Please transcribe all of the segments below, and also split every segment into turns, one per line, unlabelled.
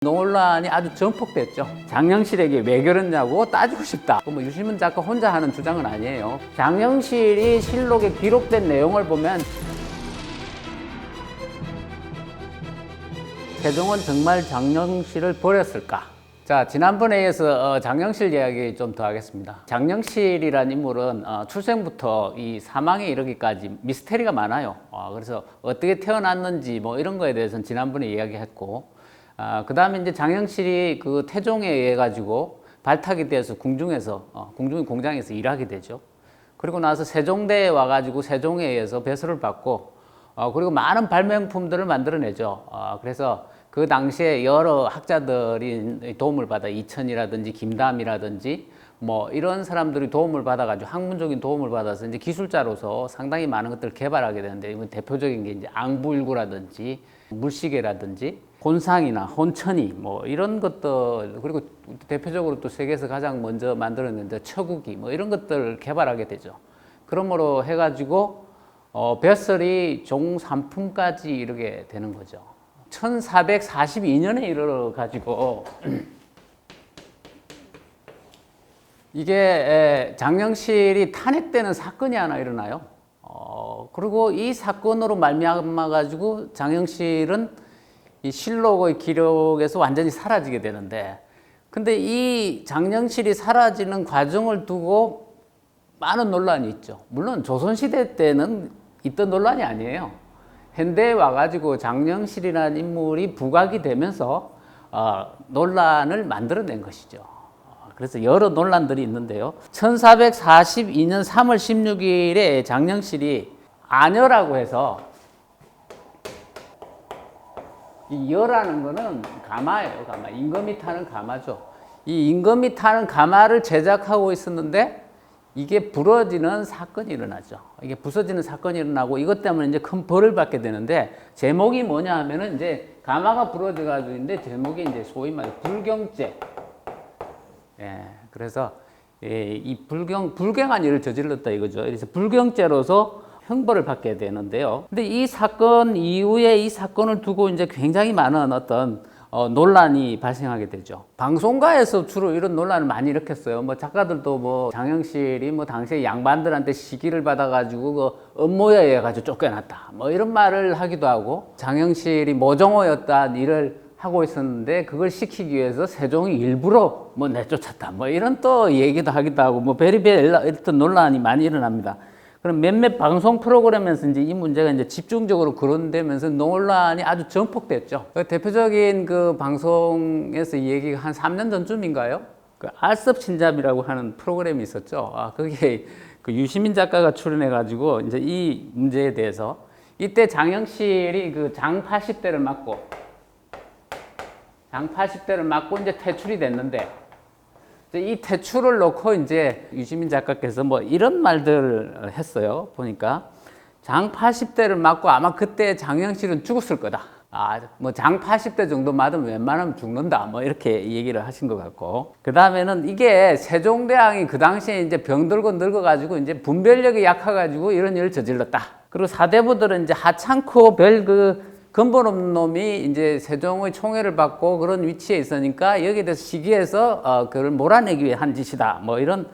논란이 아주 전폭됐죠. 장영실에게 왜 그랬냐고 따지고 싶다. 뭐 유시민 작가 혼자 하는 주장은 아니에요. 장영실이 실록에 기록된 내용을 보면 세종은 정말 장영실을 버렸을까? 자, 지난번에 이어서 장영실 이야기 좀 더 하겠습니다. 장영실이라는 인물은 출생부터 이 사망에 이르기까지 미스테리가 많아요. 그래서 어떻게 태어났는지 뭐 이런 거에 대해서는 지난번에 이야기했고, 그 다음에 이제 장영실이 그 태종에 의해 가지고 발탁이 되어서 궁중에서, 궁중 공장에서 일하게 되죠. 그리고 나서 세종대에 와가지고 세종에 의해서 배설을 받고, 그리고 많은 발명품들을 만들어내죠. 그래서 그 당시에 여러 학자들이 도움을 받아, 이천이라든지 김담이라든지 뭐 이런 사람들이 도움을 받아가지고 학문적인 도움을 받아서 이제 기술자로서 상당히 많은 것들을 개발하게 되는데, 대표적인 게 이제 앙부일구라든지 물시계라든지 혼상이나 혼천이 뭐 이런 것들, 그리고 대표적으로 또 세계에서 가장 먼저 만들어냈는데 처구기 뭐 이런 것들을 개발하게 되죠. 그러므로 해가지고 뱃설이 종삼품까지 이르게 되는 거죠. 1442년에 이르러 가지고 이게 장영실이 탄핵되는 사건이 하나 일어나요. 그리고 이 사건으로 말미암아 가지고 장영실은 이 실록의 기록에서 완전히 사라지게 되는데, 근데 이 장영실이 사라지는 과정을 두고 많은 논란이 있죠. 물론 조선시대 때는 있던 논란이 아니에요. 현대에 와가지고 장영실이라는 인물이 부각이 되면서 논란을 만들어낸 것이죠. 그래서 여러 논란들이 있는데요. 1442년 3월 16일에 장영실이 아녀라고 해서, 이 여라는 거는 가마예요. 가마. 임금이 타는 가마죠. 이 임금이 타는 가마를 제작하고 있었는데 이게 부러지는 사건이 일어나죠. 이게 부서지는 사건이 일어나고 이것 때문에 이제 큰 벌을 받게 되는데, 제목이 뭐냐 하면은 이제 가마가 부러져 가지고 있는데 제목이 이제 소위 말해 불경죄. 예. 그래서 이 불경한 일을 저질렀다 이거죠. 그래서 불경죄로서 형벌을 받게 되는데요. 근데 이 사건 이후에 이 사건을 두고 이제 굉장히 많은 어떤 논란이 발생하게 되죠. 방송가에서 주로 이런 논란을 많이 일으켰어요. 뭐 작가들도 뭐 장영실이 뭐 당시에 양반들한테 시기를 받아가지고 그 음모에 의해 가지고 쫓겨났다. 뭐 이런 말을 하기도 하고, 장영실이 모종호였다는 일을 하고 있었는데 그걸 시키기 위해서 세종이 일부러 뭐 내쫓았다. 뭐 이런 또 얘기도 하기도 하고, 뭐 베리베리 어떤 논란이 많이 일어납니다. 그럼 몇몇 방송 프로그램에서 이제 이 문제가 이제 집중적으로 거론되면서 논란이 아주 전폭됐죠. 대표적인 그 방송에서 이 얘기가 한 3년 전쯤인가요? 그 알섭 신잡이라고 하는 프로그램이 있었죠. 거기에 그 유시민 작가가 출연해가지고 이제 이 문제에 대해서, 이때 장영실이 그 장 80대를 맞고 이제 퇴출이 됐는데, 이 퇴출을 놓고 이제 유시민 작가께서 뭐 이런 말들을 했어요. 보니까 장 80대를 맞고 아마 그때 장영실은 죽었을 거다. 뭐 장 80대 정도 맞으면 웬만하면 죽는다. 뭐 이렇게 얘기를 하신 것 같고, 그 다음에는 이게 세종대왕이 그 당시에 이제 병들고 늙어가지고 이제 분별력이 약해가지고 이런 일을 저질렀다. 그리고 사대부들은 이제 하찮고 별 근본 없는 놈이 이제 세종의 총애를 받고 그런 위치에 있으니까 여기에 대해서 시기해서 그걸 몰아내기 위해 한 짓이다. 뭐 이런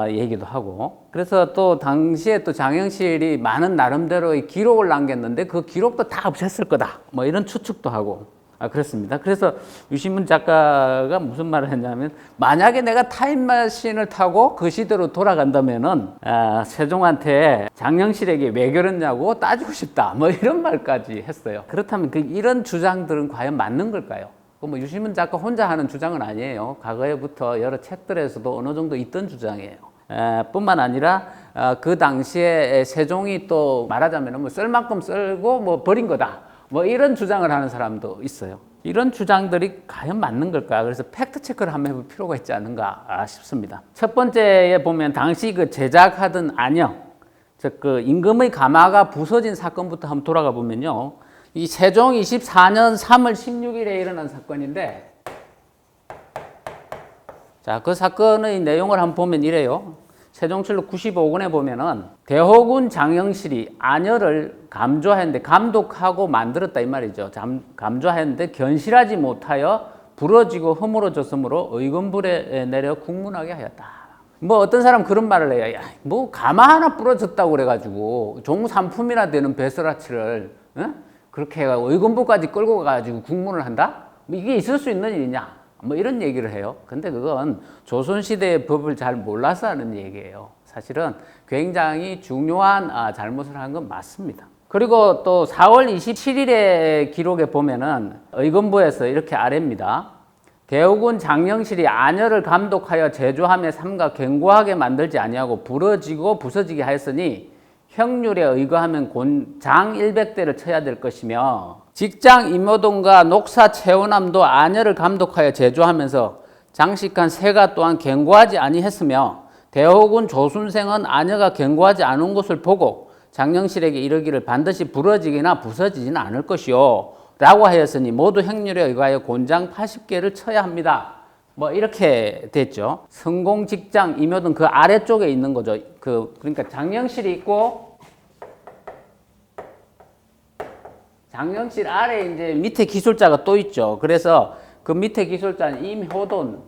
얘기도 하고, 그래서 또 당시에 또 장영실이 많은 나름대로의 기록을 남겼는데 그 기록도 다 없앴을 거다. 뭐 이런 추측도 하고 그렇습니다. 그래서 유시민 작가가 무슨 말을 했냐면, 만약에 내가 타임머신을 타고 그 시대로 돌아간다면은 세종한테 장영실에게 왜 그랬냐고 따지고 싶다. 뭐 이런 말까지 했어요. 그렇다면 이런 주장들은 과연 맞는 걸까요? 뭐 유시민 작가 혼자 하는 주장은 아니에요. 과거에부터 여러 책들에서도 어느 정도 있던 주장이에요. 뿐만 아니라 그 당시에 세종이 또 말하자면 뭐 쓸 만큼 쓸고 뭐 버린 거다. 뭐 이런 주장을 하는 사람도 있어요. 이런 주장들이 과연 맞는 걸까? 그래서 팩트 체크를 한번 해볼 필요가 있지 않은가 싶습니다. 첫 번째에 보면 당시 그 제작하던 안영, 즉 그 임금의 가마가 부서진 사건부터 한번 돌아가 보면요. 이 세종 24년 3월 16일에 일어난 사건인데, 자, 그 사건의 내용을 한번 보면 이래요. 세종실록 95권에 보면은 대호군 장영실이 안여를 감조하였는데 감독하고 만들었다 이 말이죠. 감조하였는데 견실하지 못하여 부러지고 허물어졌으므로 의금불에 내려 국문하게 하였다. 뭐 어떤 사람 그런 말을 해요. 야, 뭐 가마 하나 부러졌다고 그래가지고 종삼품이나 되는 배설아치를 그렇게 해가지고 의금부까지 끌고 가가지고 국문을 한다? 뭐 이게 있을 수 있는 일이냐? 뭐 이런 얘기를 해요. 근데 그건 조선시대의 법을 잘 몰라서 하는 얘기예요. 사실은 굉장히 중요한 잘못을 한 건 맞습니다. 그리고 또 4월 27일의 기록에 보면은 의금부에서 이렇게 아래입니다. 대우군 장영실이 안여를 감독하여 제조함에 삼가 견고하게 만들지 아니하고 부러지고 부서지게 하였으니 형률에 의거하면 곤장 100대를 쳐야 될 것이며 직장 임효동과 녹사 최원암도 안여를 감독하여 제조하면서 장식한 세가 또한 견고하지 아니했으며 대호군 조순생은 안여가 견고하지 않은 것을 보고 장영실에게 이르기를 반드시 부러지거나 부서지지는 않을 것이요 라고 하였으니 모두 형률에 의거하여 곤장 80개를 쳐야 합니다. 뭐 이렇게 됐죠. 성공 직장 임효동 그 아래쪽에 있는 거죠. 그러니까 장영실이 있고 장영실 아래 이제 밑에 기술자가 또 있죠. 그래서 그 밑에 기술자는 임효돈.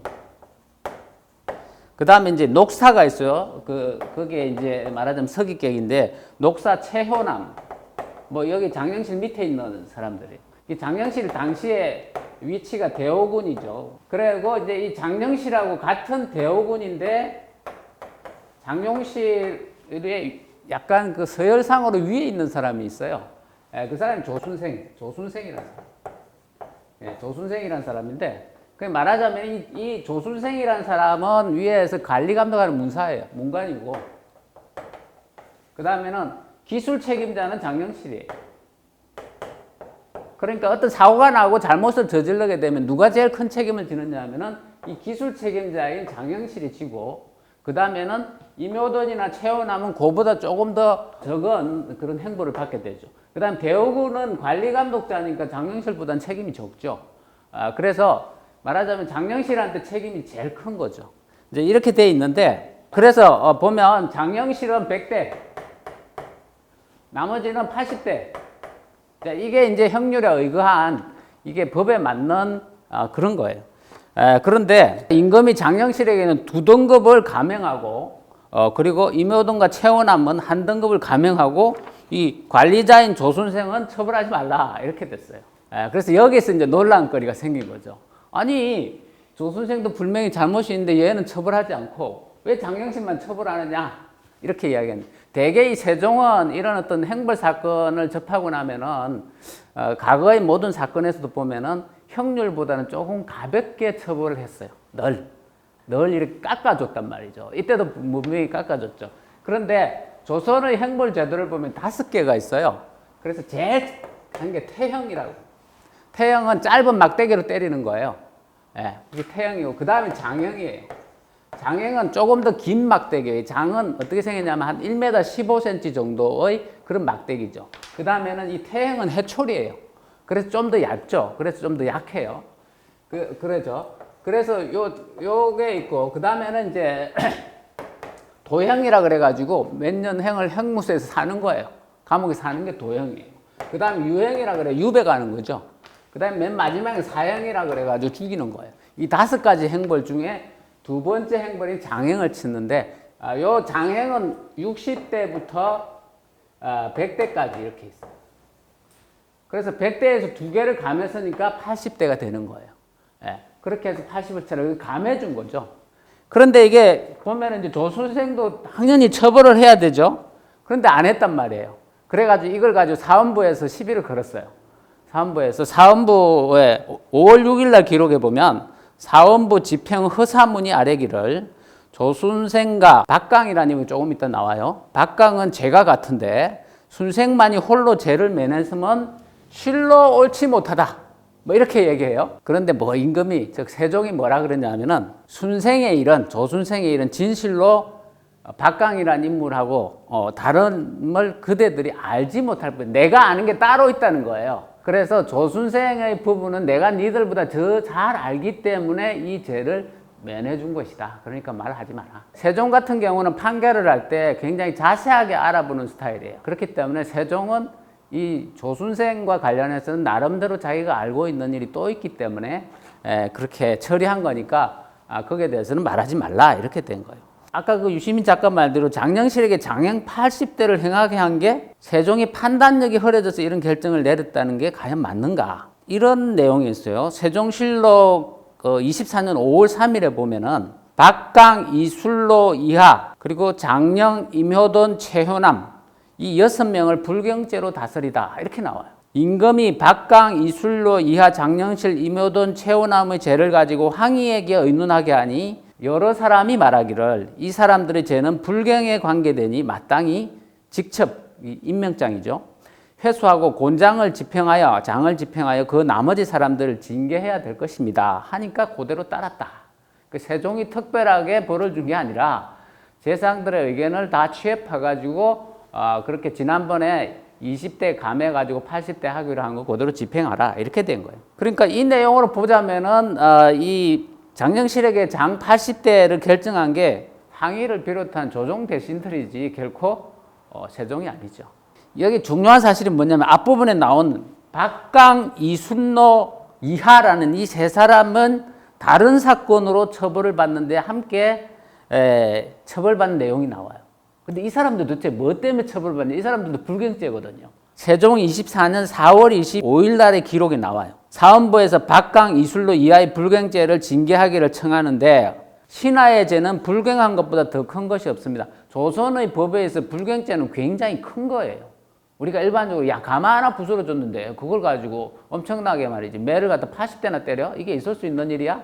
그 다음에 이제 녹사가 있어요. 그게 이제 말하자면 서기격인데, 녹사 최효남. 뭐 여기 장영실 밑에 있는 사람들이. 이 장영실 당시에 위치가 대호군이죠. 그리고 이제 이 장영실하고 같은 대호군인데, 장영실의 약간 그 서열상으로 위에 있는 사람이 있어요. 그 사람이 조순생이라는 사람. 조순생이라는 사람인데, 그 말하자면 이 조순생이라는 사람은 위에서 관리 감독하는 문사예요. 문관이고. 그 다음에는 기술 책임자는 장영실이에요. 그러니까 어떤 사고가 나고 잘못을 저지르게 되면 누가 제일 큰 책임을 지느냐 하면은 이 기술 책임자인 장영실이 지고, 그 다음에는 임효돈이나 최원암은 그보다 조금 더 적은 그런 행보를 받게 되죠. 그 다음 대호군은 관리감독자니까 장영실보다는 책임이 적죠. 그래서 말하자면 장영실한테 책임이 제일 큰 거죠. 이제 이렇게 돼 있는데, 그래서 보면 장영실은 100대, 나머지는 80대. 이게 이제 형률에 의거한 이게 법에 맞는 그런 거예요. 그런데 임금이 장영실에게는 2등급을 감행하고, 그리고 임효돈과 최원암은 1등급을 감행하고, 이 관리자인 조순생은 처벌하지 말라 이렇게 됐어요. 그래서 여기서 이제 논란거리가 생긴 거죠. 아니 조순생도 분명히 잘못이 있는데 얘는 처벌하지 않고 왜 장영실만 처벌하느냐 이렇게 이야기합니다. 대개 이 세종은 이런 어떤 행벌 사건을 접하고 나면은 과거의 모든 사건에서도 보면은 형률보다는 조금 가볍게 처벌을 했어요. 늘 이렇게 깎아줬단 말이죠. 이때도 분명히 깎아줬죠. 그런데 조선의 행벌 제도를 보면 5개가 있어요. 그래서 제일 한 게 태형이라고. 태형은 짧은 막대기로 때리는 거예요. 그게 태형이고, 그 다음에 장형이에요. 장형은 조금 더 긴 막대기예요. 장은 어떻게 생겼냐면 한 1m 15cm 정도의 그런 막대기죠. 그 다음에는 이 태형은 해초리예요. 그래서 좀 더 얇죠. 그래서 좀 더 약해요. 그러죠. 그래서 요게 있고, 그 다음에는 이제 도형이라 그래가지고 몇 년 행을 형무소에서 사는 거예요. 감옥에 사는 게 도형이에요. 그 다음에 유형이라 그래, 유배 가는 거죠. 그 다음에 맨 마지막에 사형이라 그래가지고 죽이는 거예요. 이 5가지 행벌 중에 2번째 행벌인 장행을 치는데, 요 장행은 60대부터 100대까지 이렇게 있어요. 그래서 100대에서 2개를 감했으니까 80대가 되는 거예요. 그렇게 해서 80을 차를 감해준 거죠. 그런데 이게 보면 이제 조선생도 당연히 처벌을 해야 되죠. 그런데 안 했단 말이에요. 그래가지고 이걸 가지고 사헌부에서 시비를 걸었어요. 사헌부에 5월 6일 날 기록해 보면 사헌부 집행 허사문이 아래기를 조순생과 박강이라는 이름이 조금 이따 나와요. 박강은 죄가 같은데 순생만이 홀로 죄를 면했으면 실로 옳지 못하다. 뭐 이렇게 얘기해요. 그런데 뭐 임금이, 즉 세종이 뭐라 그러냐면은 순생의 일은, 조순생의 일은 진실로 박강이라는 인물하고 다름을 그대들이 알지 못할 뿐, 내가 아는 게 따로 있다는 거예요. 그래서 조순생의 부분은 내가 니들보다 더 잘 알기 때문에 이 죄를 면해 준 것이다. 그러니까 말하지 마라. 세종 같은 경우는 판결을 할 때 굉장히 자세하게 알아보는 스타일이에요. 그렇기 때문에 세종은 이 조순생과 관련해서는 나름대로 자기가 알고 있는 일이 또 있기 때문에 그렇게 처리한 거니까 거기에 대해서는 말하지 말라 이렇게 된 거예요. 아까 그 유시민 작가 말대로 장영실에게 장행 80대를 행하게 한 게 세종이 판단력이 흐려져서 이런 결정을 내렸다는 게 과연 맞는가? 이런 내용이 있어요. 세종실록 24년 5월 3일에 보면은 박강, 이술로, 이하 그리고 장령, 임효돈, 최효남 이 6명을 불경죄로 다스리다 이렇게 나와요. 임금이 박강, 이술로, 이하, 장령실, 임효돈, 최효남의 죄를 가지고 황희에게 의논하게 하니 여러 사람이 말하기를 이 사람들의 죄는 불경에 관계되니 마땅히 직접 임명장이죠. 회수하고 곤장을 집행하여 장을 집행하여 그 나머지 사람들을 징계해야 될 것입니다. 하니까 그대로 따랐다. 그 세종이 특별하게 벌을 준 게 아니라 재상들의 의견을 다 취합해가지고 그렇게 지난번에 20대 감해가지고 80대 하기로 한 거 그대로 집행하라 이렇게 된 거예요. 그러니까 이 내용으로 보자면은 이 장영실에게 장 80대를 결정한 게 황희를 비롯한 조정 대신들이지 결코 세종이 아니죠. 여기 중요한 사실이 뭐냐면 앞부분에 나온 박강, 이순노, 이하라는 이 세 사람은 다른 사건으로 처벌을 받는데 함께 처벌받는 내용이 나와요. 근데 이 사람들 도대체 뭐 때문에 처벌받냐? 이 사람들도 불경죄거든요. 세종 24년 4월 25일 날의 기록이 나와요. 사헌부에서 박강, 이술로, 이하의 불경죄를 징계하기를 청하는데 신하의 죄는 불경한 것보다 더 큰 것이 없습니다. 조선의 법에 의해서 불경죄는 굉장히 큰 거예요. 우리가 일반적으로 가마 하나 부스러 줬는데 그걸 가지고 엄청나게 말이지 매를 갖다 80대나 때려? 이게 있을 수 있는 일이야?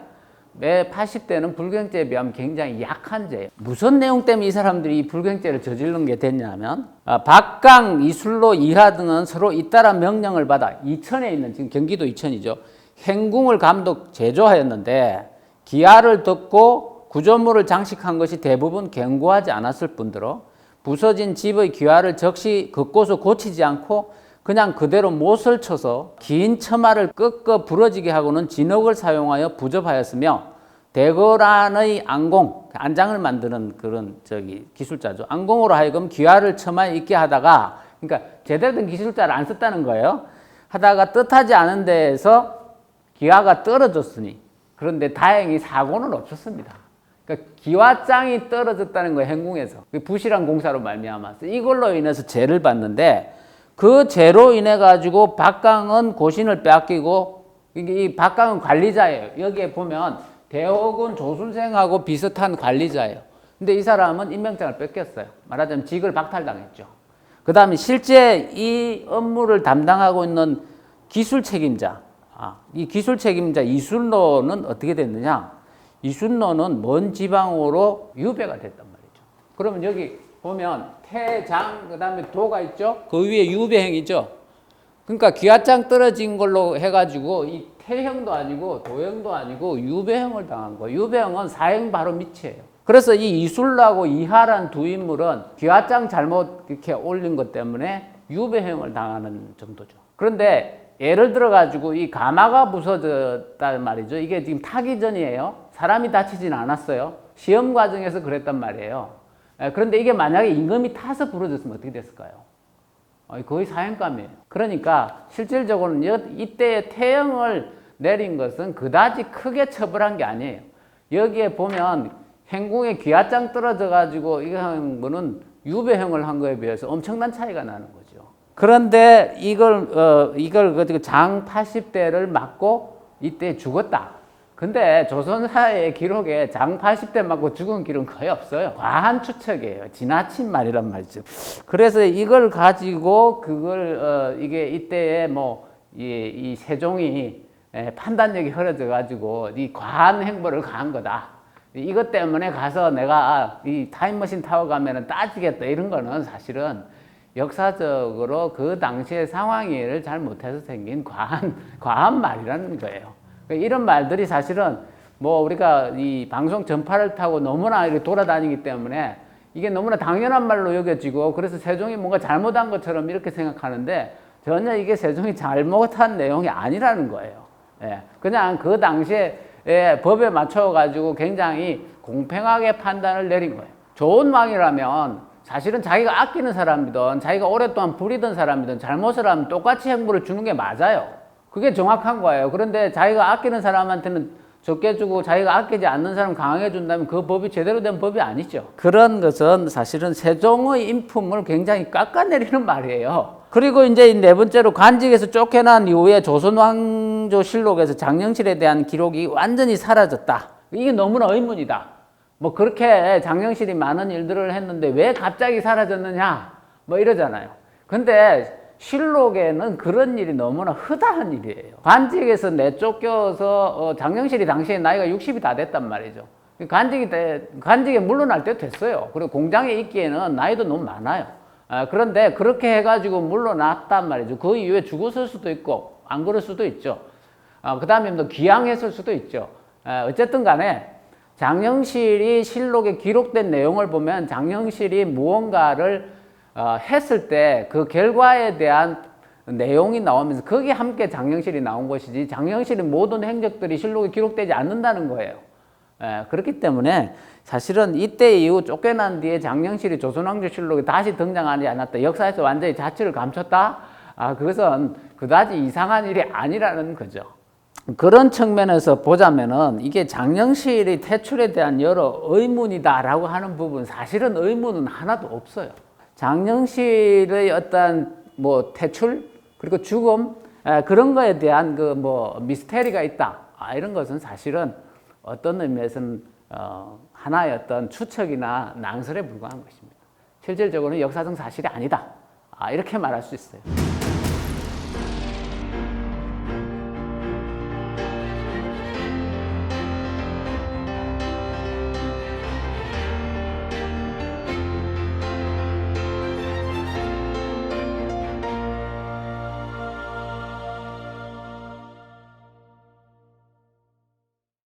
매 80대는 불경죄에 비하면 굉장히 약한 죄예요. 무슨 내용 때문에 이 사람들이 이 불경죄를 저지른 게 됐냐면 박강, 이술로, 이하 등은 서로 잇따라 명령을 받아 이천에 있는 지금 경기도 이천이죠. 행궁을 감독 제조하였는데 기하를 듣고 구조물을 장식한 것이 대부분 견고하지 않았을 뿐더러 부서진 집의 기와를 적시 겉고서 고치지 않고 그냥 그대로 못을 쳐서 긴 처마를 꺾어 부러지게 하고는 진흙을 사용하여 부접하였으며 대거란의 안공, 안장을 만드는 그런 기술자죠. 안공으로 하여금 기와를 처마에 있게 하다가 그러니까 제대로 된 기술자를 안 썼다는 거예요. 하다가 뜻하지 않은 데에서 기와가 떨어졌으니 그런데 다행히 사고는 없었습니다. 그러니까 기와장이 떨어졌다는 거예요. 행궁에서 부실한 공사로 말미암아서 이걸로 인해서 죄를 받는데 그 죄로 인해 가지고 박강은 고신을 빼앗기고 이 박강은 관리자예요. 여기에 보면 대옥은 조순생하고 비슷한 관리자예요. 근데 이 사람은 임명장을 뺏겼어요. 말하자면 직을 박탈당했죠. 그 다음에 실제 이 업무를 담당하고 있는 기술 책임자, 이 기술 책임자 이순로는 어떻게 됐느냐? 이순로는 먼 지방으로 유배가 됐단 말이죠. 그러면 여기 보면 태장 그다음에 도가 있죠. 그 위에 유배행이죠. 그러니까 기와장 떨어진 걸로 해가지고 이 태형도 아니고 도형도 아니고 유배형을 당한 거예요. 유배형은 사형 바로 밑이에요. 그래서 이 이술로하고 이하란 두 인물은 기와장 잘못 이렇게 올린 것 때문에 유배형을 당하는 정도죠. 그런데 예를 들어 가지고 이 가마가 부서졌단 말이죠. 이게 지금 타기 전이에요. 사람이 다치진 않았어요. 시험 과정에서 그랬단 말이에요. 그런데 이게 만약에 임금이 타서 부러졌으면 어떻게 됐을까요? 거의 사형감이에요. 그러니까 실질적으로는 이때의 태형을 내린 것은 그다지 크게 처벌한 게 아니에요. 여기에 보면 행궁에 기와장 떨어져 가지고 이거 한 거는 유배형을 한 거에 비해서 엄청난 차이가 나는 거죠. 그런데 이걸 가지고 장 80대를 맞고 이때 죽었다. 근데 조선사의 기록에 장 80대 맞고 죽은 기록은 거의 없어요. 과한 추측이에요. 지나친 말이란 말이죠. 그래서 이걸 가지고 이게 이때에 이 세종이 판단력이 흐려져 가지고 이 과한 행보를 가한 거다. 이것 때문에 가서 내가 이 타임머신 타고 가면은 따지겠다 이런 거는 사실은 역사적으로 그 당시의 상황을 잘 못해서 생긴 과한 말이라는 거예요. 이런 말들이 사실은 우리가 이 방송 전파를 타고 너무나 이렇게 돌아다니기 때문에 이게 너무나 당연한 말로 여겨지고 그래서 세종이 뭔가 잘못한 것처럼 이렇게 생각하는데 전혀 이게 세종이 잘못한 내용이 아니라는 거예요. 그냥 그 당시에 법에 맞춰가지고 굉장히 공평하게 판단을 내린 거예요. 좋은 왕이라면 사실은 자기가 아끼는 사람이든 자기가 오랫동안 부리던 사람이든 잘못을 하면 똑같이 행보를 주는 게 맞아요. 그게 정확한 거예요. 그런데 자기가 아끼는 사람한테는 적게 주고 자기가 아끼지 않는 사람 강하게 준다면 그 법이 제대로 된 법이 아니죠. 그런 것은 사실은 세종의 인품을 굉장히 깎아내리는 말이에요. 그리고 이제 네 번째로 관직에서 쫓겨난 이후에 조선왕조실록에서 장영실에 대한 기록이 완전히 사라졌다. 이게 너무나 의문이다. 뭐 그렇게 장영실이 많은 일들을 했는데 왜 갑자기 사라졌느냐 뭐 이러잖아요. 근데 실록에는 그런 일이 너무나 흔한 일이에요. 관직에서 내쫓겨서 장영실이 당시에 나이가 60이 다 됐단 말이죠. 관직에 물러날 때 됐어요. 그리고 공장에 있기에는 나이도 너무 많아요. 그런데 그렇게 해가지고 물러났단 말이죠. 그 이후에 죽었을 수도 있고 안 그럴 수도 있죠. 그 다음에 또 귀향했을 수도 있죠. 어쨌든 간에 장영실이 실록에 기록된 내용을 보면 장영실이 무언가를 했을 때 그 결과에 대한 내용이 나오면서 거기에 함께 장영실이 나온 것이지 장영실의 모든 행적들이 실록에 기록되지 않는다는 거예요. 그렇기 때문에 사실은 이때 이후 쫓겨난 뒤에 장영실이 조선왕조실록에 다시 등장하지 않았다. 역사에서 완전히 자취를 감췄다. 그것은 그다지 이상한 일이 아니라는 거죠. 그런 측면에서 보자면은 이게 장영실의 퇴출에 대한 여러 의문이다라고 하는 부분 사실은 의문은 하나도 없어요. 장영실의 어떤 뭐 퇴출 그리고 죽음 그런 거에 대한 그 뭐 미스테리가 있다 이런 것은 사실은 어떤 의미에서는 하나의 어떤 추측이나 낭설에 불과한 것입니다. 실질적으로는 역사적 사실이 아니다 이렇게 말할 수 있어요.